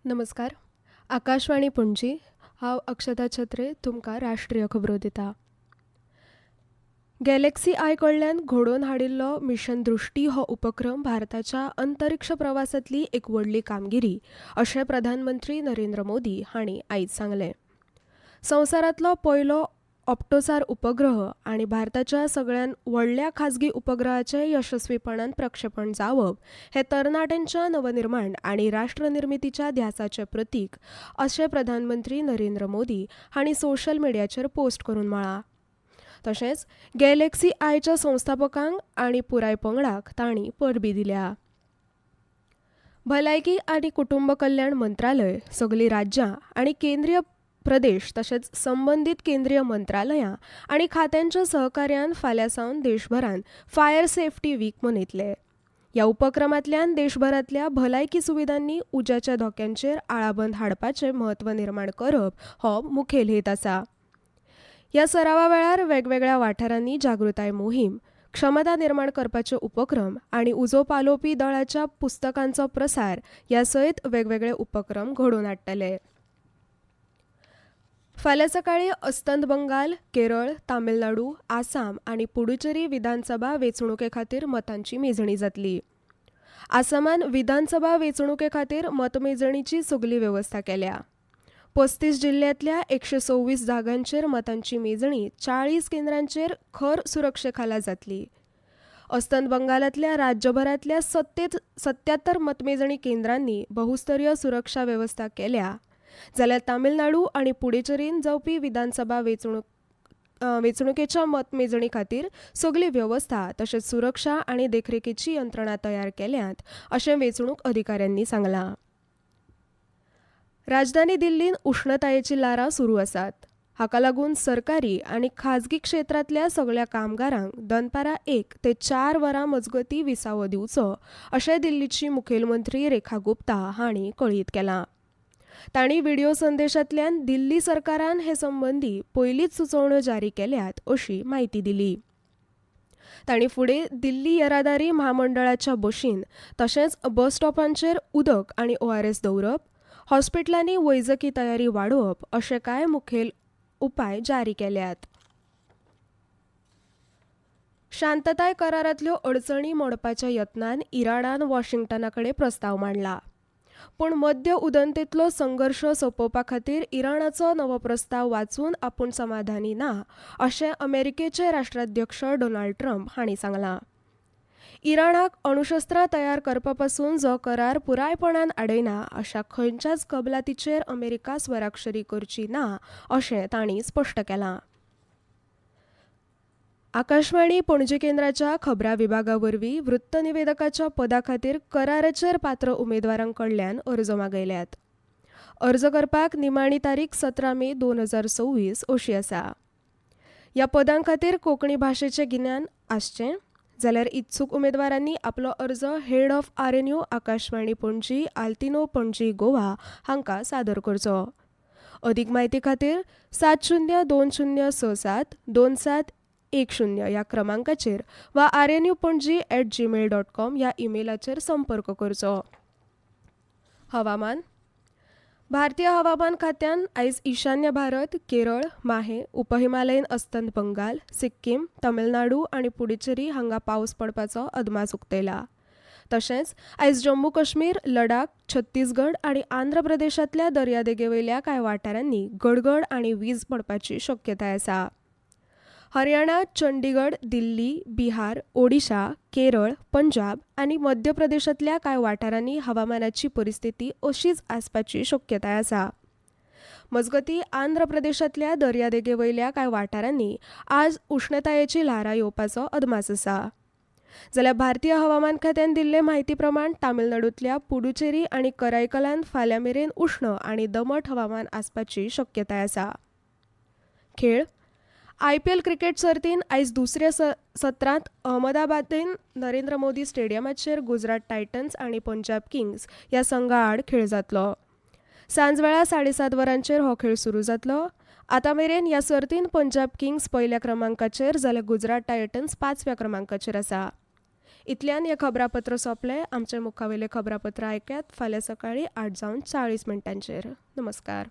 नमस्कार. आकाशवाणी पणजी हांव अक्षता छत्रे तुमकां राष्ट्रीय खबरो दिता. गॅलेक्सी आय कडल्यान घडोवन हाडिल्लो मिशन दृष्टी हो उपक्रम भारताच्या अंतरिक्ष प्रवासांतली एक व्हडली कामगिरी अशें प्रधानमंत्री नरेंद्र मोदी हांणी आयज सांगलें. संवसारांतलो पयलो ऑप्टोसार उपग्रह आनी भारताच्या सगळ्यात व्हडल्या खाजगी उपग्रहाचें यशस्वीपणान प्रक्षेपण जावप हें तरणाट्यांच्या नवनिर्माण आनी राष्ट्रनिर्मितीच्या ध्यासाचें प्रतीक अशें प्रधानमंत्री नरेंद्र मोदी हांणी सोशल मिडियाचेर पोस्ट करून म्हळां. तशेंच गॅलेक्सी आयच्या संस्थापकांक आनी पुराय पंगडाक तांणी परबीं दिल्या. भलायकी आनी कुटुंब कल्याण मंत्रालय, सगळीं राज्यां आनी केंद्रीय प्रदेश तशेंच संबंदीत केंद्रीय मंत्रालयां आनी खात्यांच्या सहकार्यान फाल्यां सावन देशभरांत फायर सेफ्टी वीक मनयतले. ह्या उपक्रमांतल्यान देशभरांतल्या भलायकी सुविधांनी उज्याच्या धोक्यांचेर आळाबंद हाडपाचें म्हत्व निर्माण करप हो मुखेल हेत आसा. ह्या सरावा वेळार वेगवेगळ्या वाठारांनी जागृताय मोहीम, क्षमता निर्माण करपाचे उपक्रम आनी उजो पालोवपी दळाच्या पुस्तकांचो प्रसार ह्या सयत वेगवेगळे उपक्रम घडोवन हाडटले. फाल्यां सकाळीं अस्तंत बंगाल, केरळ, तामिळनाडू, आसाम आनी पुडुचेरी विधानसभा वेंचणुके खातीर मतांची मेजणी जातली. आसामान विधानसभा वेंचणुके खातीर मतमेजणीची सगळी वेवस्था केल्या. 35 जिल्ल्यांतल्या 126 जागांचेर मतांची मेजणी 40 केंद्रांचेर खर सुरक्षे खाला जातली. अस्तंत बंगालांतल्या राज्यभरांतल्या 77 मतमेजणी केंद्रांनी बहुस्तरीय सुरक्षा वेवस्था केल्या, जाल्यार तामिळनाडू आनी पुडुचेरीन जावपी विधानसभा वेंचणुकेच्या मतमेजणी खातीर सगळी वेवस्था तशेंच सुरक्षा आनी देखरेखीची यंत्रणा तयार केल्यात अशें वेंचणूक अधिकाऱ्यांनी सांगलां. राजधानी दिल्लीन उश्णतायेची लारां सुरू आसात. हाका लागून सरकारी आनी खाजगी क्षेत्रांतल्या सगळ्या कामगारांक दनपारां 1 ते 4 वरां मजगतीं विसावो दिवचो अशें दिल्लीची मुखेलमंत्री रेखा गुप्ता हांणी कळीत केलां. तांणी व्हिडिओ संदेशांतल्यान दिल्ली सरकारान हे संबंदी पयलींच सुचोवण्यो जारी केल्यात अशी माहिती दिली. तांणी फुडें दिल्ली येरादारी म्हामंडळाच्या बशीन तशेंच बस स्टॉपांचेर उदक आनी ORS दवरप, हॉस्पिटलांनी वैजकी तयारी वाडोवप अशे कांय मुखेल उपाय जारी केल्यात. शांतताय करारांतल्यो अडचणी मोडपाच्या यत्नान इराणान वॉशिंग्टनाकडे प्रस्ताव मांडला. पूण मध्य उदंतेतलो संघर्श सोंपोवपा खातीर इराणाचो नवो प्रस्ताव वाचून आपूण समाधानी ना अशें अमेरिकेचे राष्ट्राध्यक्ष डोनाल्ड ट्रंप हांणी सांगलां. इराणाक अणुशस्त्रां तयार करपा पासून जो करार पुरायपणान आडयना अशा खंयच्याच कबलातीचेर अमेरिका स्वराक्षरी करची ना अशें तांणी स्पश्ट केलां. आकाशवाणी पणजी केंद्राच्या खबरां विभागा वरवीं वृत्त निवेदकाच्या पदा खातीर कराराचेर पात्र उमेदवारां कडल्यान अर्ज मागयल्यात. अर्ज करपाक निमाणी तारीख 17 मे 2026 अशी आसा. ह्या पदां खातीर कोंकणी भाशेचें गिन्यान आसचें, जाल्यार इत्सूक उमेदवारांनी आपलो अर्ज head of RNU Akashvani Panaji, आल्तिनो पणजी, गोवा हांकां सादर करचो. अदीक म्हायती खातीर 702067 2710 ह्या क्रमांकाचेर वा rnupणजी@gmail.com ह्या ईमेलाचेर संपर्क करचो. हवामान. भारतीय हवामान खात्यान आयज ईशान्य भारत, केरळ, माहे, उपहिमालयीन अस्तंत बंगाल, सिक्कीम, तमिळनाडू आनी पुडुचेरी हांगा पावस पडपाचो अदमास उक्तायला. तशेंच आयज जम्मू काश्मीर, लडाख, छत्तीसगड आनी आंध्र प्रदेशांतल्या दर्यादेगेवयल्या कांय वाठारांनी गडगड आनी वीज पडपाची शक्यताय आसा. हरियाणा, चंडीगड, दिल्ली, बिहार, ओडिशा, केरळ, पंजाब आनी मध्य प्रदेशांतल्या कांय वाठारांनी हवामानाची परिस्थिती अशीच आसपाची शक्यताय आसा. मजगतीं आंध्र प्रदेशांतल्या दर्यादेगेवयल्या कांय वाठारांनी आज उश्णतायेची ल्हारां येवपाचो अदमास आसा. जाल्यार भारतीय हवामान खात्यान दिल्ले म्हायती प्रमाण तामिळनाडूंतल्या पुडुचेरी आनी करायकलांत फाल्यां मेरेन उश्ण आनी दमट हवामान आसपाची शक्यताय आसा. खेळ. IPL क्रिकेट सर्तीन आयज दुसऱ्या सत्रांत अहमदाबादेन नरेंद्र मोदी स्टेडियमाचेर गुजरात टायटन्स आनी पंजाब किंग्स ह्या संघा आड खेळ जातलो. सांजवेळा 7:30 वरांचेर हो खेळ सुरू जातलो. आतां मेरेन ह्या सर्तीन पंजाब किंग्स पयल्या क्रमांकाचेर जाल्यार गुजरात टायटन्स 5व्या क्रमांकाचेर आसा. इतल्यान हे खबरापत्र सोंपलें. आमचे मुखावेलें खबरापत्र ऐक्यात फाल्यां सकाळीं 8:40 नमस्कार.